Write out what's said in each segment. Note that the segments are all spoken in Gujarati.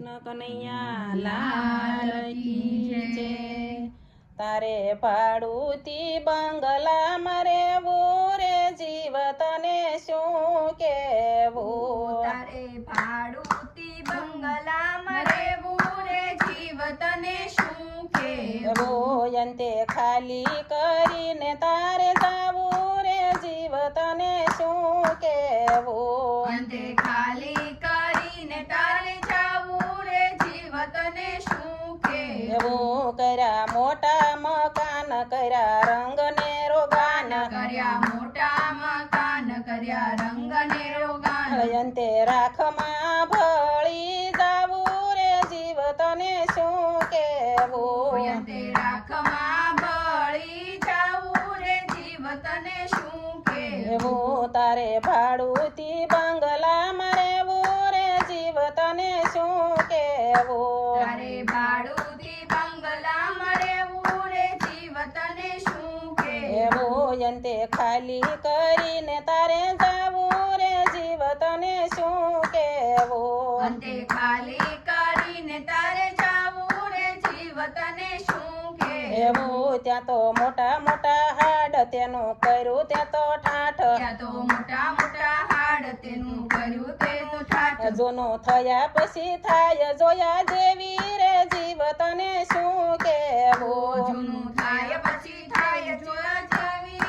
કૃષ્ણ કનૈયા લાલ કી જય। તારે ભાડુતી બંગલામાં રેવું રે જીવ તને શું કેવું। તારે ભાડુતી બંગલામાં રેવું રે જીવ તને શું કેવું। અંતે ખાલી કરીને તારે જાવું રે જીવ તને શું કેવું। અંતે ખાલી કરીને તારે જાવું રે જીવ તને શું કેવું। કર્યા મોટા મકાન કર્યા રંગ ને રોગાન કર્યા મોટા મકાન કર્યા રંગ ને રોગાન। અંતે રાખમાં ભળી જાવું રે જીવ તને શું કેવું। અંતે રાખમાં ભળી જાવું રે જીવ તને શું કેવું। તારે ભાડુતી બંગલામાં રેવું રે જીવ તને શું કેવું। તારે ભાડુતી બંગલામાં રેવું રે જીવ તને શું કેવું। અંતે ખાલી કરીને તારે જાવું રે જીવ તને શું કેવું। અંતે ખાલી કરીને તારે જાવું રે જીવ તને શું કેવું। ત્યાં તો મોટા મોટા હાડ તેનું કર્યું ત્યાં તો ઠાઠ ત્યાં તો મોટા મોટા હાડ તેનું કર્યું તેનું ઠાઠ। જૂનું થયા પછી થાય જોયા જેવી રે જીવ તને શું કેવું। જૂનું થાય પછી થાય જોયા જેવી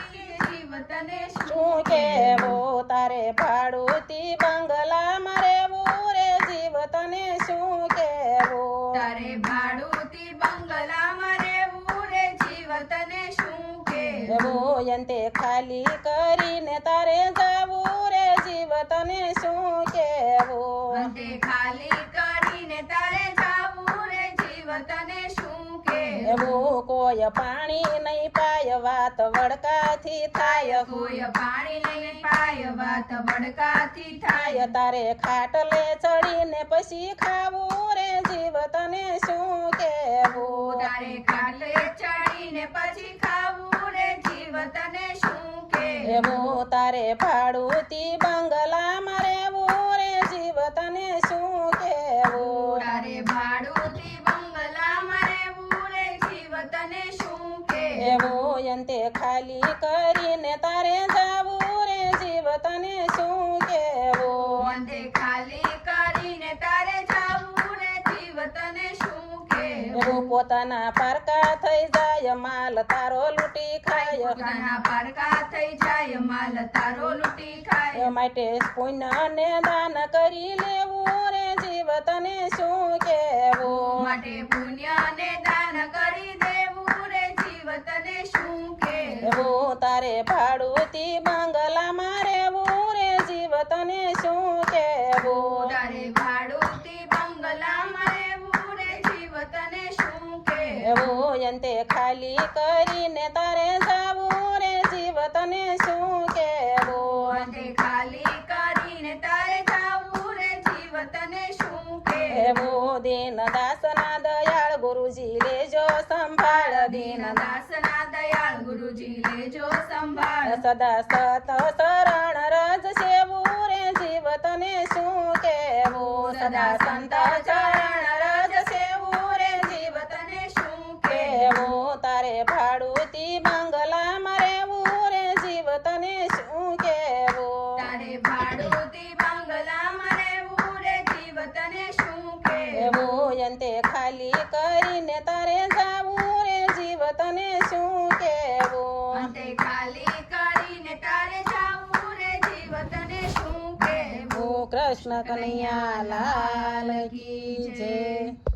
જીવ તને શું શું કેવું। તારે ભાડુતી બંગલામાં રેવું રે જીવ તને શું કેવું। તારે ભાડુતી બંગલામાં રેવું રે જીવ તને શું કેવું। અંતે ખાલી કરીને તારે જાવું રે જીવ તને શું કેવું। અંતે ખાલી કરીને તારે જાવું રે જીવ તને શું કેવું। કોઈ પાણી નહીં પાય વાત વડકાથી થાય કોઈ પાણી નહીં પાય વાત વડકાથી થાય। તારે ખાટલે ચડીને પછી ખાવું રે જીવ તને શું કેવું। તારે ખાટલે ચડીને પછી ખાવું રે જીવ તને શું કેવું। તારે ભાડુતી બંગલામાં રેવું રે જીવ તને શું કેવું। તારે ભાડુતી બંગલામાં રેવું રે જીવ તને શું કેવું। અંતે ખાલી કરીને તારે જાવું રે જીવ તને શું કેવું। અંતે ખાલી કરીને તારે જાવું રે જીવ તને શું કેવું। પોતાના પારકા થઈ જાય માલ તારો લૂંટી ખાય પોતાના પારકા થઈ જાય માલ તારો લૂંટી ખાય। માટે પુણ્ય ને દાન કરી લેવું રે જીવ તને શું કેવું। માટે પુણ્ય ને દાન કરી દેવું રે જીવ તને શું કેવું। તારે ભાડુતી બંગલામાં રેવું રે જીવ તને શું કેવું। તારે ભાડુતી બંગલામાં રેવું રે જીવ તને શું કેવું। અંતે ખાલી કરીને તારે જાવું રે જીવ તને શું કેવું। અંતે ખાલી કરીને તારે જાવું રે જીવ તને શું કેવું। દીન દાસના દયાળ ગુરુજી લેજો સંભાળ દીન દાસના દયાળ ગુરુજી લેજો સંભાળ। સદા સત શરણ રજ સેવું રે જીવ તને શું કેવું। સદા સંત ચરણ રજ સેવું રે જીવ તને શું કેવું। તારે ભાડુતી બંગલામાં રેવું રે જીવ તને શું કેવું। તારે ભાડુતી બંગલામાં રેવું રે જીવ તને શું કેવું। અંતે ખાલી કરીને તારે જાવું રે જીવ તને શું કેવું। અંતે ખાલી કરીને તારે જાવું રે જીવ તને શું કેવું। કૃષ્ણ કનૈયા લાલ કી જય।